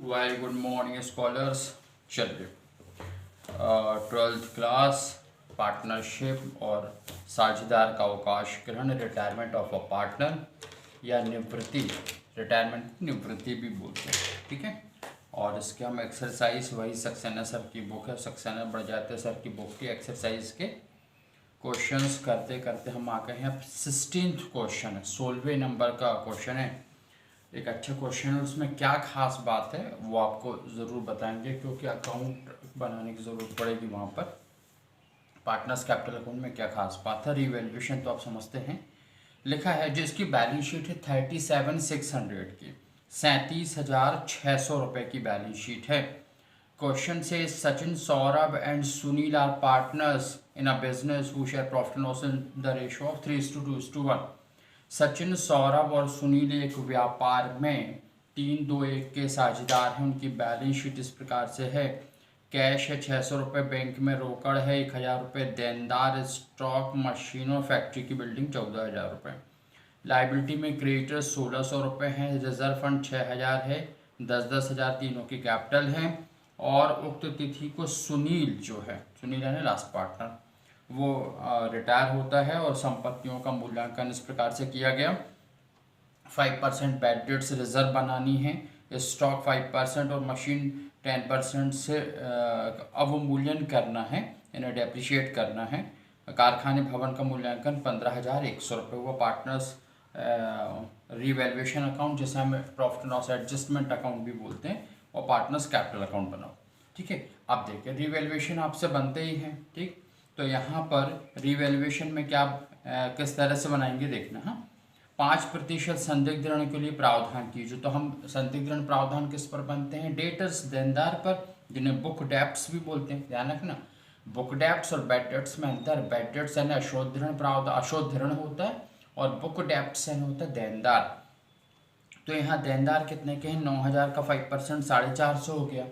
Very good morning scholars. चलिए, 12th class partnership और साझेदार का अवकाश ग्रहण, रिटायरमेंट ऑफ अ पार्टनर या निवृत्ति, रिटायरमेंट निवृत्ति भी बोलते हैं, ठीक है। और इसके हम एक्सरसाइज, वही सक्सेना सर की बुक है, सक्सेना बड़जात्या सर की बुक की एक्सरसाइज के क्वेश्चंस करते करते हम आ गए हैं। 16th क्वेश्चन है, 16वें नंबर का क्वेश्चन है। एक अच्छा क्वेश्चन है, उसमें क्या खास बात है वो आपको ज़रूर बताएंगे, क्योंकि अकाउंट बनाने की ज़रूरत पड़ेगी वहाँ पर। पार्टनर्स कैपिटल अकाउंट में क्या खास बात है, रिवैल्यूएशन तो आप समझते हैं। लिखा है जिसकी बैलेंस शीट है 37,600 की, 37,600 रुपये की बैलेंस शीट है। क्वेश्चन से Sachin, Saurabh and Sunil are partners in a business who share profit and loss in the ratio of 3:2:1। Sachin, Saurabh और सुनील एक व्यापार में 3-2-1 के साझेदार हैं। उनकी बैलेंस शीट इस प्रकार से है। कैश है 600 रुपये, बैंक में रोकड़ है 1,000 रुपये, देनदार स्टॉक, मशीन और फैक्ट्री की बिल्डिंग 14,000 रुपये। लाइबिलिटी में क्रेडिटर 1,600 रुपये हैं, रिजर्व फंड 6,000 है, 10-10 हज़ार तीनों की कैपिटल है। और उक्त तिथि को सुनील जो है, सुनील है लास्ट पार्टनर, वो रिटायर होता है और संपत्तियों का मूल्यांकन इस प्रकार से किया गया। 5% बैड डेट्स रिजर्व बनानी है, स्टॉक 5% और मशीन 10% से अवमूल्यन करना है, इन्हें डेप्रिशिएट करना है। कारखाने भवन का मूल्यांकन 15,100 रुपये हुआ। पार्टनर्स रिवैल्यूएशन अकाउंट, जैसे हम profit and loss adjustment account भी बोलते हैं, और पार्टनर्स कैपिटल अकाउंट बनाओ, ठीक है। अब देखिए, रिवैल्यूएशन आपसे बनते ही हैं, ठीक। तो यहाँ पर रिवैल्यूएशन में क्या किस तरह से बनाएंगे देखना। हाँ, 5% संदिग्ध ऋण के लिए प्रावधान कीजिए। तो हम संदिग्ध ऋण प्रावधान किस पर बनते हैं, डेटर्स, देनदार पर, जिन्हें बुक डेप्ट्स भी बोलते हैं, ध्यान रखना। बुक डेप्ट्स और बैड डेट्स में अंतर। बैड डेट्स यानी अशुद्ध ऋण प्रावधान, अशुद्ध ऋण होता है, और बुक डेप्ट्स यानी होता है देनदार। तो यहाँ देनदार कितने के हैं, 9,000 का 5% 450 हो गया।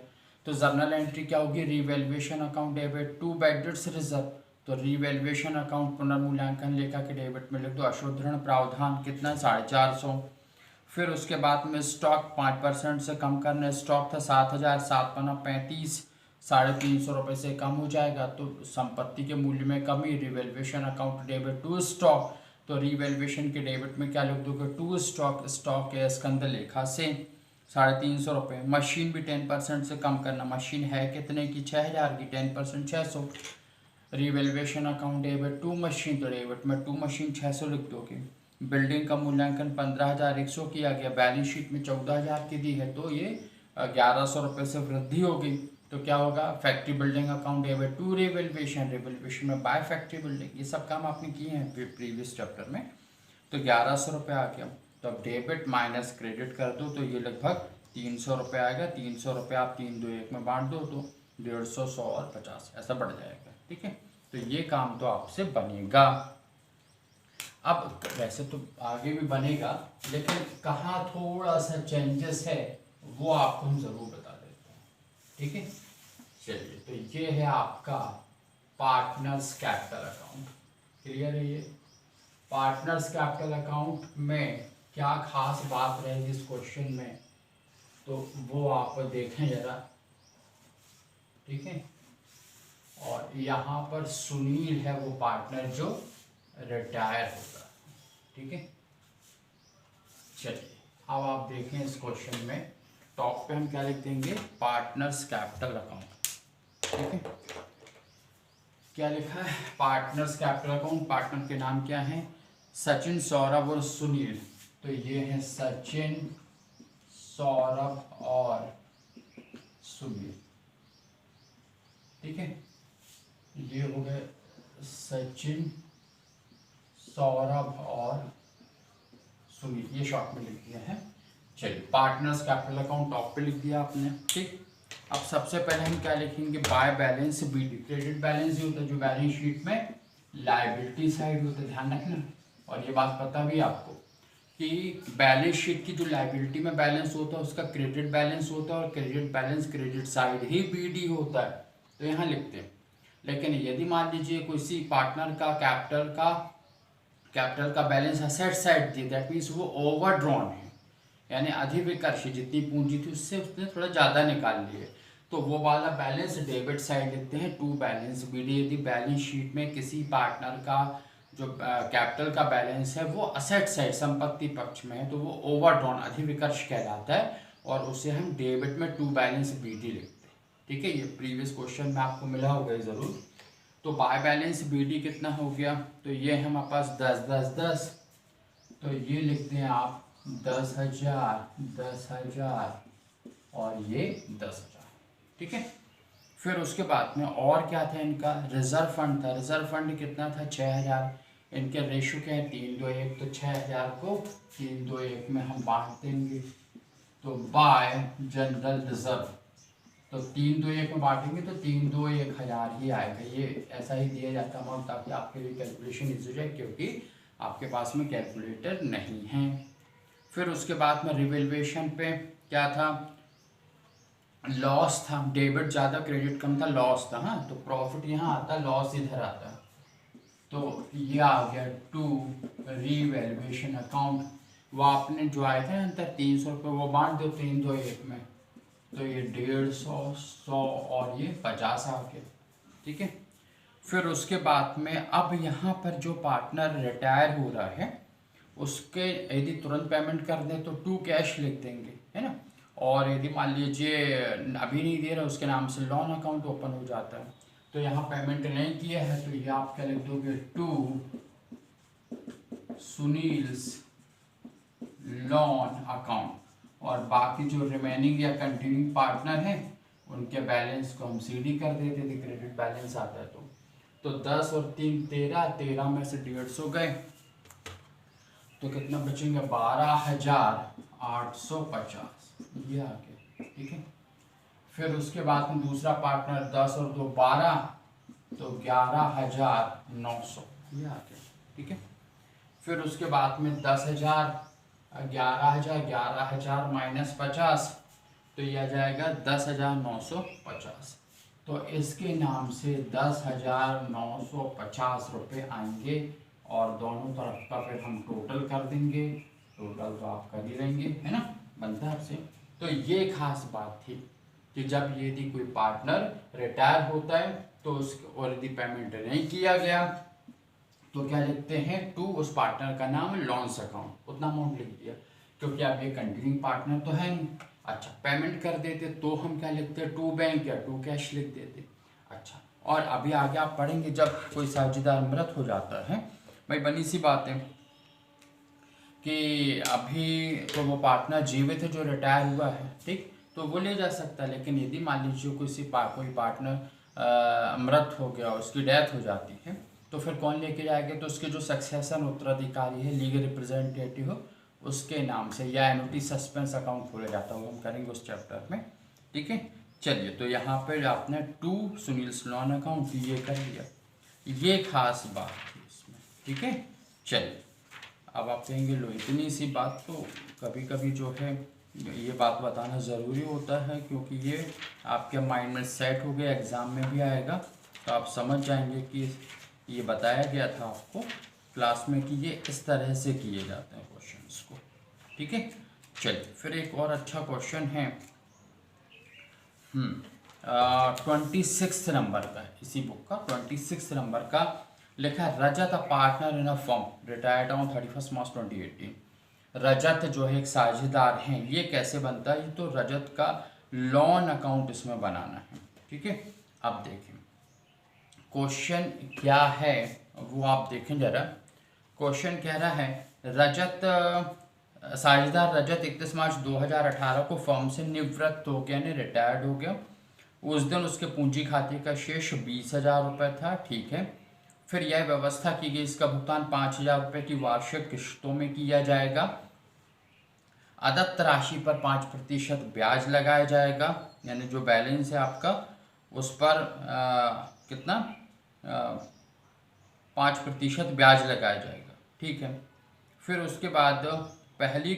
तो जर्नल एंट्री क्या होगी, revaluation account debit to bad debts reserve. तो रिवैल्यूएशन अकाउंट पुनर्मूल्यांकन लेखा के डेबिट में लिख दो अशुद्ध ऋण प्रावधान कितना, 450। फिर उसके बाद में स्टॉक 5% से कम करना, स्टॉक था 7,000, 7×5 = 350 रुपये से कम हो जाएगा, तो संपत्ति के मूल्य में कमी। Revaluation account debit to stock, तो रिवैल्यूएशन के डेबिट में क्या लिख दोगे, टू स्टॉक, स्टॉक के स्कंद लेखा से 350 रुपये। मशीन भी 10% से कम करना, मशीन है कितने की, 6,000 की, 10% 600। Revaluation account debit to machine, तो डेबिट में टू मशीन 600 लिख दोगे। बिल्डिंग का मूल्यांकन 15,100 किया गया, बैलेंस शीट में 14,000 की दी है, तो ये 1,100 रुपये से वृद्धि होगी। तो क्या होगा, factory building account debit to revaluation, revaluation में बाय फैक्ट्री बिल्डिंग, ये सब काम आपने किए हैं प्रीवियस चैप्टर में। तो 1,100 रुपये आ गया। तो अब डेबिट माइनस क्रेडिट कर दो, तो ये लगभग 300 रुपये आएगा। 300 रुपये आप 3-2-1 में बांट दो, तो 150, 100 और 50 ऐसा बढ़ जाएगा, ठीक है। तो ये काम तो आपसे बनेगा। अब वैसे तो आगे भी बनेगा, लेकिन कहाँ थोड़ा सा चेंजेस है वो आपको हम ज़रूर बता देते हैं, ठीक है। चलिए, तो ये है आपका पार्टनर्स कैपिटल अकाउंट, क्लियर है। ये पार्टनर्स कैपिटल अकाउंट में क्या खास बात रहेगी इस क्वेश्चन में, तो वो आप देखें जरा, ठीक है। और यहाँ पर सुनील है वो पार्टनर जो रिटायर होता है, ठीक है। चलिए, अब आप देखें इस क्वेश्चन में टॉप पे हम क्या लिख देंगे, पार्टनर्स कैपिटल अकाउंट, ठीक है। क्या लिखा है, पार्टनर्स कैपिटल अकाउंट। पार्टनर के नाम क्या हैं, सचिन, सौरभ और सुनील। तो ये है सचिन, सौरभ और सुनील, ठीक है। ये हो गए सचिन, सौरभ और सुनील, ये शॉर्ट में लिख दिया है। चलिए, पार्टनर्स कैपिटल अकाउंट टॉप पे लिख दिया आपने, ठीक। अब सबसे पहले हम क्या लिखेंगे, by balance BD. Credit balance ही होता है जो बैलेंस शीट में लायबिलिटी साइड होता है, ध्यान रखना। और ये बात पता भी आपको कि बैलेंस शीट की जो लायबिलिटी में बैलेंस होता है उसका क्रेडिट बैलेंस होता है, और क्रेडिट बैलेंस क्रेडिट साइड ही बीडी होता है, तो यहाँ लिखते हैं। लेकिन यदि मान लीजिए किसी पार्टनर का कैपिटल का बैलेंस असेट साइड दिए, दैट मीन्स वो ओवरड्रॉन है, यानी अधिविकर्ष, जितनी पूंजी थी उससे उसने थोड़ा ज़्यादा निकाल लिए, तो वो वाला बैलेंस डेबिट साइड लिखते हैं टू बैलेंस बीडी। यदि बैलेंस शीट में किसी पार्टनर का जो कैपिटल का बैलेंस है वो असेट साइड संपत्ति पक्ष में है तो वो ओवरड्रॉन अधिविकर्ष कहलाता है और उसे हम डेबिट में टू बैलेंस बीडी लिखते हैं। ठीक है, ये प्रीवियस क्वेश्चन में आपको मिला होगा ज़रूर। तो बाय बैलेंस बीडी कितना हो गया, तो ये है हमारे पास 10 तो ये लिखते हैं आप 10,000 और ये 10,000। ठीक है, फिर उसके बाद में और क्या था, इनका रिजर्व फंड था। रिजर्व फंड कितना था, 6,000। इनके रेशो क्या है, 3:1, तो 6,000 को 3:1 में हम बांट देंगे। तो बाय जनरल रिजर्व, तो 3:1 में बांटेंगे तो 3,2,1,000 ही आएगा। ये ऐसा ही दिया जाता है अमाउंट ताकि आपके लिए कैलकुलेशन ईजी हो जाए, क्योंकि आपके पास में कैलकुलेटर नहीं है। फिर उसके बाद में रिवैल्यूएशन पे क्या था, लॉस था। डेबिट ज़्यादा क्रेडिट कम था, लॉस था। हाँ, तो प्रॉफिट यहाँ आता, लॉस इधर आता। तो ये आ गया टू रिवैल्यूएशन अकाउंट। वो आपने जो आए थे अंतर 300 रुपये, वो बांट दो 3:1 में, तो ये 150, 100 और ये 50 आ गया। ठीक है, फिर उसके बाद में अब यहाँ पर जो पार्टनर रिटायर हो रहा है उसके यदि तुरंत पेमेंट कर दें तो टू कैश लिख देंगे, है ना। और यदि मान लीजिए अभी नहीं दे रहा, उसके नाम से लोन अकाउंट ओपन हो जाता है, तो यहाँ पेमेंट नहीं किया है तो ये आप क्या लिख दोगे, टू सुनील्स लोन अकाउंट। और बाकी जो रिमेनिंग या कंटिन्यूइंग पार्टनर हैं उनके बैलेंस को हम सीडी कर देते थे, क्रेडिट बैलेंस आता है तो 10 और 3 13, 13 में से 150 गए तो कितना बचेंगे, 12,850 ये आ गया। ठीक है, फिर उसके बाद में दूसरा पार्टनर 10 और 2 12, तो 11,900 ये आ गया। ठीक है, फिर उसके बाद में 10,000 11,000 माइनस 50, तो यह आ जाएगा 10,950। तो इसके नाम से 10,950 रुपये आएंगे और दोनों तरफ का फिर हम टोटल कर देंगे। टोटल तो आप कर ही लेंगे, है ना, बनता है आपसे। तो ये खास बात थी कि जब यदि कोई पार्टनर रिटायर होता है तो उसके और यदि पेमेंट नहीं किया गया तो क्या लिखते हैं, टू उस पार्टनर का नाम लोन्स अकाउंट, उतना अमाउंट लिख दिया क्योंकि अब ये कंटिन्यूइंग पार्टनर तो है नहीं। अच्छा, पेमेंट कर देते तो हम क्या लिखते, टू बैंक या टू कैश लिख देते। अच्छा, और अभी आगे आप पढ़ेंगे जब कोई साझेदार मृत हो जाता है, भाई बनी सी बात है कि अभी तो वो पार्टनर जीवित है जो रिटायर हुआ है, ठीक, तो वो ले जा सकता है। लेकिन यदि मान लीजिए कोई पार्टनर मृत हो गया, उसकी डेथ हो जाती है, तो फिर कौन लेके जाएगा, तो उसके जो सक्सेशन उत्तराधिकारी है, लीगल रिप्रेजेंटेटिव, उसके नाम से या एनुटी सस्पेंस अकाउंट खोला जाता है, वो हम करेंगे उस चैप्टर में। ठीक है, चलिए, तो यहाँ पर आपने टू सुनील लोन अकाउंट ये कर लिया, ये खास बात थी इसमें। ठीक है, चलिए, अब आप कहेंगे लो इतनी सी बात, तो कभी कभी जो है ये बात बताना ज़रूरी होता है क्योंकि ये आपके माइंड में सेट हो गया, एग्ज़ाम में भी आएगा तो आप समझ जाएंगे कि ये बताया गया था आपको क्लास में कि ये इस तरह से किए जाते हैं क्वेश्चंस को। ठीक है, चलिए, फिर एक और अच्छा क्वेश्चन है 26 नंबर का, इसी बुक का 26 नंबर का, लिखा है Rajat a partner in a firm retired on 31 March 2018। Rajat जो है एक साझेदार हैं, ये कैसे बनता है, तो रजत का लोन अकाउंट इसमें बनाना है। ठीक है, अब देखें क्वेश्चन क्या है वो आप देखें जरा। क्वेश्चन कह रहा है रजत साझेदार रजत 31 मार्च 2018 को फर्म से निवृत्त हो गया, यानी रिटायर्ड हो गया। उस दिन उसके पूंजी खाते का शेष 20,000 रुपये था। ठीक है, फिर यह व्यवस्था की गई इसका भुगतान 5,000 रुपये की वार्षिक किश्तों में किया जाएगा। अदत्त राशि पर 5% ब्याज लगाया जाएगा, यानी जो बैलेंस है आपका उस पर कितना 5% ब्याज लगाया जाएगा। ठीक है, फिर उसके बाद पहली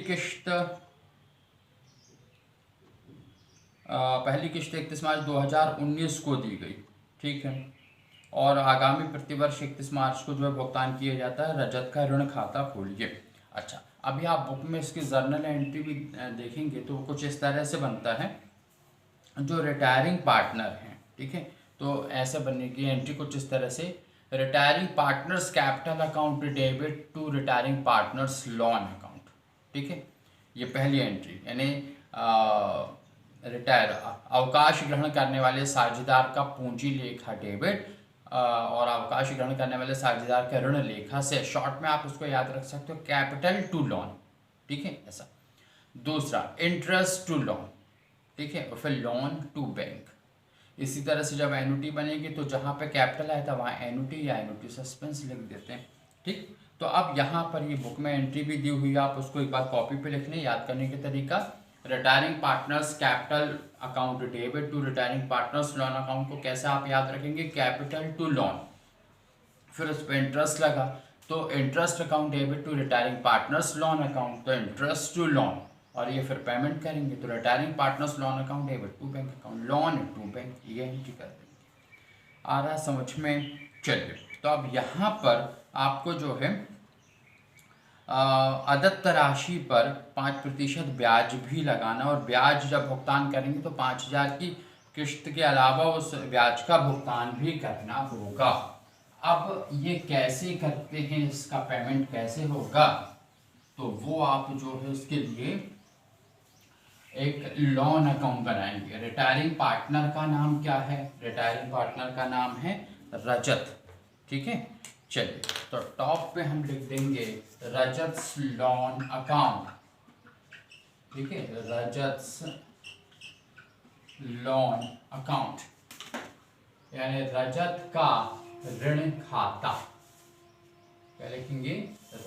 किश्त 31 मार्च 2019 को दी गई। ठीक है, और आगामी प्रतिवर्ष 31 मार्च को जो है भुगतान किया जाता है। रजत का ऋण खाता खोलिए। अच्छा, अभी आप बुक में इसकी जर्नल एंट्री भी देखेंगे तो कुछ इस तरह से बनता है। जो रिटायरिंग पार्टनर हैं, ठीक है, तो ऐसे बनने की एंट्री कुछ इस तरह से, retiring partners capital account debit to retiring partners loan account, ठीक है। ये पहली एंट्री, यानी रिटायर अवकाश ग्रहण करने वाले साझेदार का पूंजी लेखा डेबिट और अवकाश ग्रहण करने वाले साझेदार के ऋण लेखा से, शॉर्ट में आप उसको याद रख सकते हो कैपिटल टू लॉन, ठीक है ऐसा। दूसरा इंटरेस्ट टू लॉन, ठीक है, और फिर लोन टू बैंक। इसी तरह से जब एन्युटी बनेगी तो जहाँ पे कैपिटल आया था वहाँ एन्युटी या एन्युटी सस्पेंस लिख देते हैं, ठीक। तो अब यहाँ पर ये बुक में एंट्री भी दी हुई है, आप उसको एक बार कॉपी पे लिख लें। याद करने का तरीका, retiring partners capital account debit to retiring partners loan account को कैसे आप याद रखेंगे, कैपिटल टू लोन, फिर उस पर इंटरेस्ट लगा तो interest account debit to retiring partners loan account, तो इंटरेस्ट टू लोन, और ये फिर पेमेंट करेंगे तो retiring partners loan account debit to bank account, loan to bank, ये एंट्री कर देंगे। आ रहा समझ में? चलिए, तो अब यहाँ पर आपको जो है अदत्त राशि पर 5% ब्याज भी लगाना, और ब्याज जब भुगतान करेंगे तो 5,000 की किस्त के अलावा उस ब्याज का भुगतान भी करना होगा। अब ये कैसे करते हैं, इसका पेमेंट कैसे होगा, तो वो आप जो है उसके लिए एक लोन अकाउंट बनाएंगे। रिटायरिंग पार्टनर का नाम क्या है, रिटायरिंग पार्टनर का नाम है रजत, ठीक है। चलिए, तो टॉप पे हम लिख देंगे रजत लोन अकाउंट, ठीक है, रजत लोन अकाउंट, यानी रजत का ऋण खाता। क्या लिखेंगे,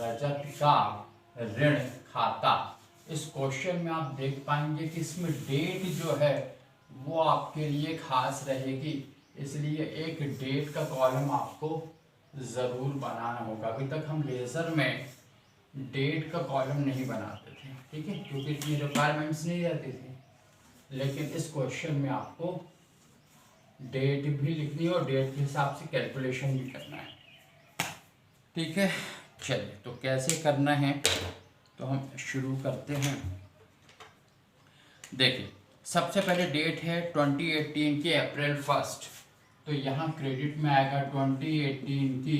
रजत का ऋण खाता। इस क्वेश्चन में आप देख पाएंगे कि इसमें डेट जो है वो आपके लिए खास रहेगी, इसलिए एक डेट का कॉलम आपको ज़रूर बनाना होगा। अभी तक हम लेज़र में डेट का कॉलम नहीं बनाते थे, ठीक है, क्योंकि इतनी रिक्वायरमेंट्स नहीं रहती थी, लेकिन इस क्वेश्चन में आपको डेट भी लिखनी है और डेट के हिसाब से कैलकुलेशन भी करना है, ठीक है। चलिए, तो कैसे करना है तो हम शुरू करते हैं। देखिए, सबसे पहले डेट है 2018 की अप्रैल 1, तो यहाँ क्रेडिट में आएगा 2018 की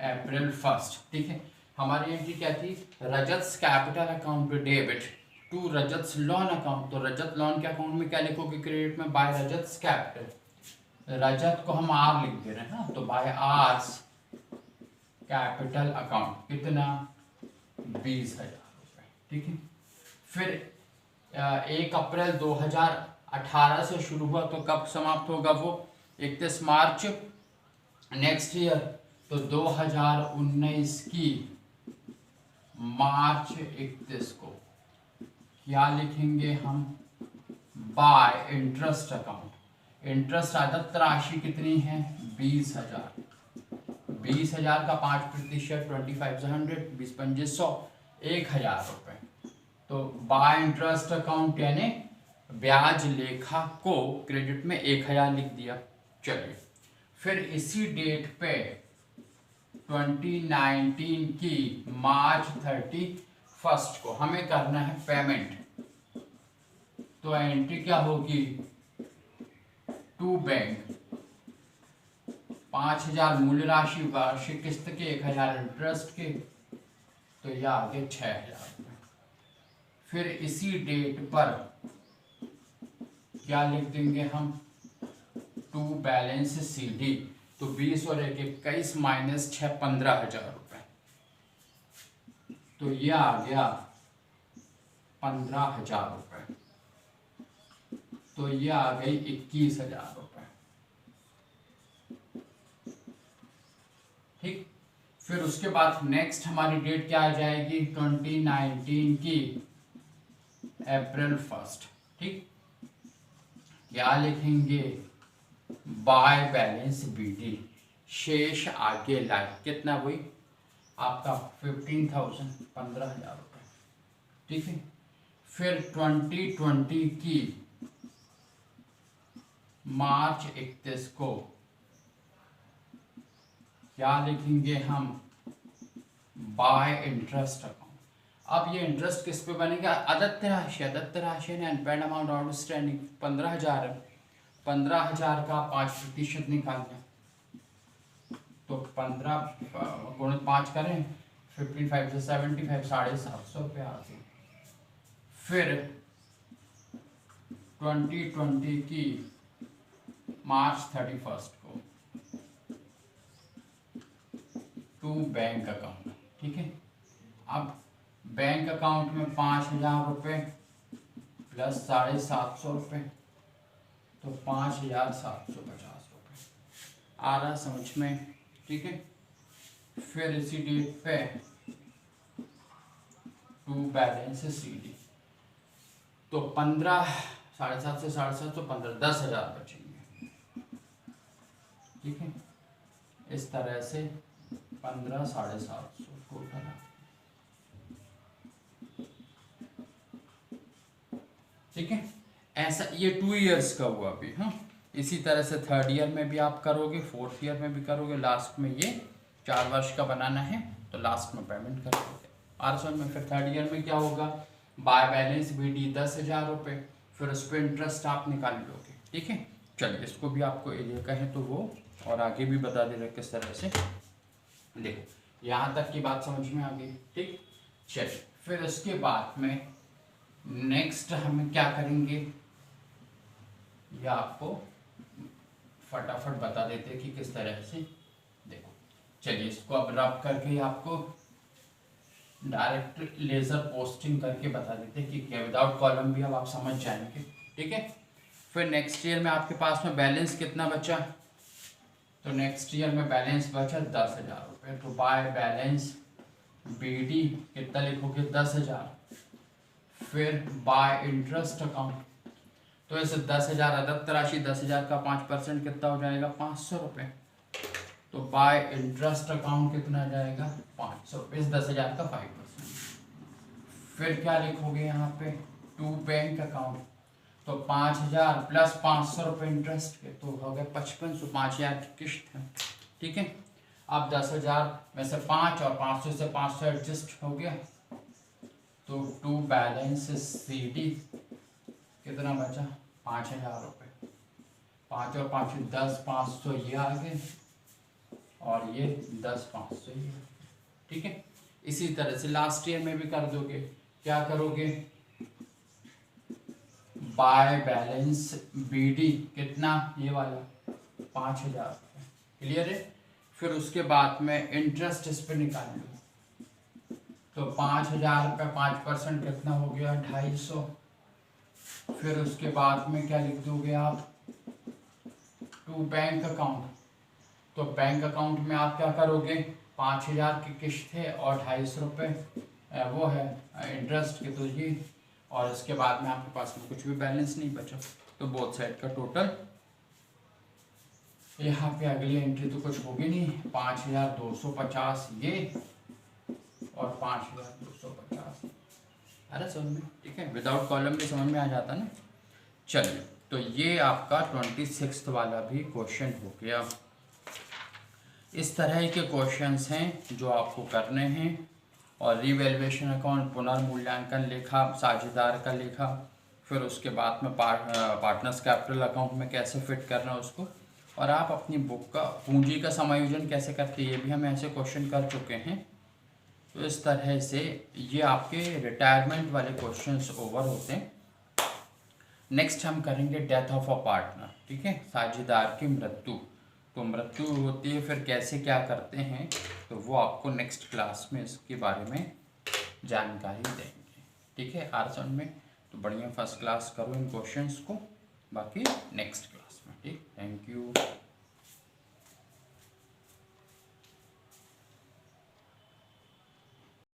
अप्रैल 1, ठीक है। हमारी एंट्री क्या थी, Rajat capital account debit to Rajat loan account, तो रजत लोन के अकाउंट में क्या लिखोगे, क्रेडिट में बाय रजत कैपिटल, रजत को हम आर लिख दे रहे हैं ना, तो बाय आर्स कैपिटल अकाउंट, कितना, 20,000 रुपये, ठीक है। फिर 1 अप्रैल 2018 से शुरू हुआ तो कब समाप्त होगा वो, 31 मार्च नेक्स्ट ईयर, तो 2019 की मार्च 31 को क्या लिखेंगे हम, बाय इंटरेस्ट अकाउंट। इंटरेस्ट अदत्त राशि कितनी है, 20,000, 20,000 का 5%, 25,100, 20,500, 1,000 रुपये, तो बाय इंटरेस्ट अकाउंट यानी ब्याज लेखा को क्रेडिट में 1,000 लिख दिया। चलिए, फिर इसी डेट पे 2019 की मार्च 31 को हमें करना है पेमेंट, तो एंट्री क्या होगी, टू बैंक, 5,000 मूल्य राशि, वार्षिक किस्त के, 1,000 इंटरेस्ट के, तो यह आगे 6,000 रुपये। फिर इसी डेट पर क्या लिख देंगे हम, टू बैलेंस सीडी, तो 20 और 1 21 माइनस 6 15,000 रुपये, तो यह आ गया 15,000 रुपये, तो यह आ गई 21,000 रुपये, ठीक। फिर उसके बाद नेक्स्ट हमारी डेट क्या आ जाएगी, 2019 की अप्रैल 1, ठीक। क्या लिखेंगे, बाय बैलेंस बीडी, शेष आगे लाए, कितना हुई आपका 15,000, 15,000 रुपये, ठीक है। फिर 2020 की मार्च 31 को क्या लिखेंगे हम, बाय इंटरेस्ट अकाउंट। अब ये इंटरेस्ट किस पे बनेगा, अदत्त राशि ने अनपेड अमाउंट आउटस्टैंडिंग 15,000 है, 15,000 का 5% निकालना है, तो 15 गुणित 5 करें 55 से 75 750 रुपये आ गए। फिर 2020 की मार्च 31 को टू बैंक अकाउंट, ठीक है। अब बैंक अकाउंट में 5,000 रुपये प्लस 750 रुपये, तो 5,750 रुपये आ रहा समझ में, ठीक है। फिर इसी डेट पे टू बैलेंस CD, तो 15 750 से 750 तो 15 10,000 बचेंगे, ठीक है। इस तरह से 15 750 टोटल, ठीक है। ऐसा ये 2 इयर्स का हुआ अभी। हाँ, इसी तरह से 3rd ईयर में भी आप करोगे, 4th ईयर में भी करोगे, लास्ट में ये 4 वर्ष का बनाना है तो लास्ट में पेमेंट कर दोगे। आरसन में फिर 3rd ईयर में क्या होगा, बाय बैलेंस BD 10,000 रुपये, फिर उस पर इंटरेस्ट आप निकाल लोगे, ठीक है। चलिए इसको भी आपको ये कहें तो वो और आगे भी बता दे रहे किस तरह से। देखो यहाँ तक की बात समझ में आ गई, ठीक। चलिए फिर उसके बाद में नेक्स्ट हम क्या करेंगे, ये आपको फटाफट बता देते कि किस तरह से। देखो चलिए इसको अब रब करके आपको डायरेक्ट लेजर पोस्टिंग करके बता देते कि क्या, विदाउट कॉलम भी अब आप समझ जाएंगे, ठीक है। फिर नेक्स्ट ईयर में आपके पास में बैलेंस कितना बचा, तो नेक्स्ट ईयर में बैलेंस बचा 10,000 रुपये, तो बाय बैलेंस BD कितना लिखोगे 10,000, फिर बाय इंटरेस्ट अकाउंट, तो ऐसे 10,000 अदत्त राशि 10,000 का 5% कितना हो जाएगा 500 रुपये, तो बाय इंटरेस्ट अकाउंट कितना जाएगा 500 रुपये, 10,000 का 5%। फिर क्या लिखोगे यहाँ पे टू बैंक अकाउंट, तो 5,000 प्लस 500 रुपये इंटरेस्ट के, तो हो गए 5500, 5,000 की किश्त है, ठीक है। अब 10,000 में से 5 और 500 से 500 एडजस्ट हो गया, तो टू बैलेंस CD कितना बचा 5,000 रुपये, 5 और 5 10, 500 ये आ गए और ये 10 500 ये, ठीक है। इसी तरह से लास्ट ईयर में भी कर दोगे, क्या करोगे, बाय बैलेंस BD कितना ये वाला 5,000 रुपये, क्लियर है। फिर उसके बाद में इंटरेस्ट इस पर निकाल लो, तो 5,000 रुपये 5% कितना हो गया 250। फिर उसके बाद में क्या लिख दोगे आप टू बैंक अकाउंट, तो बैंक अकाउंट में आप क्या करोगे 5,000 की किश्त है और 250 रुपये वो है इंटरेस्ट के, तो ये, और इसके बाद में आपके पास में कुछ भी बैलेंस नहीं बचा, तो बोथ साइड का टोटल। यहाँ पे अगली एंट्री तो कुछ होगी नहीं, 5,250 ये और 5,250, अरे समझ में, ठीक है। विदाउट कॉलम भी समझ में आ जाता ना। चलिए तो ये आपका 26th वाला भी क्वेश्चन हो गया। इस तरह के क्वेश्चंस हैं जो आपको करने हैं, और रिवैल्यूएशन अकाउंट, पुनर्मूल्यांकन लेखा, साझेदार का लेखा, फिर उसके बाद में पार्टनर्स कैपिटल अकाउंट में कैसे फिट करना उसको, और आप अपनी बुक का पूंजी का समायोजन कैसे करते हैं, ये भी हम ऐसे क्वेश्चन कर चुके हैं। तो इस तरह से ये आपके रिटायरमेंट वाले क्वेश्चंस ओवर होते हैं। नेक्स्ट हम करेंगे डेथ ऑफ अ पार्टनर, ठीक है, साझेदार की मृत्यु, तो मृत्यु होती है फिर कैसे क्या करते हैं, तो वो आपको नेक्स्ट क्लास में इसके बारे में जानकारी देंगे, ठीक है। आरसन में तो बढ़िया फर्स्ट क्लास करो इन क्वेश्चंस को, बाकी नेक्स्ट क्लास में, ठीक। Thank you.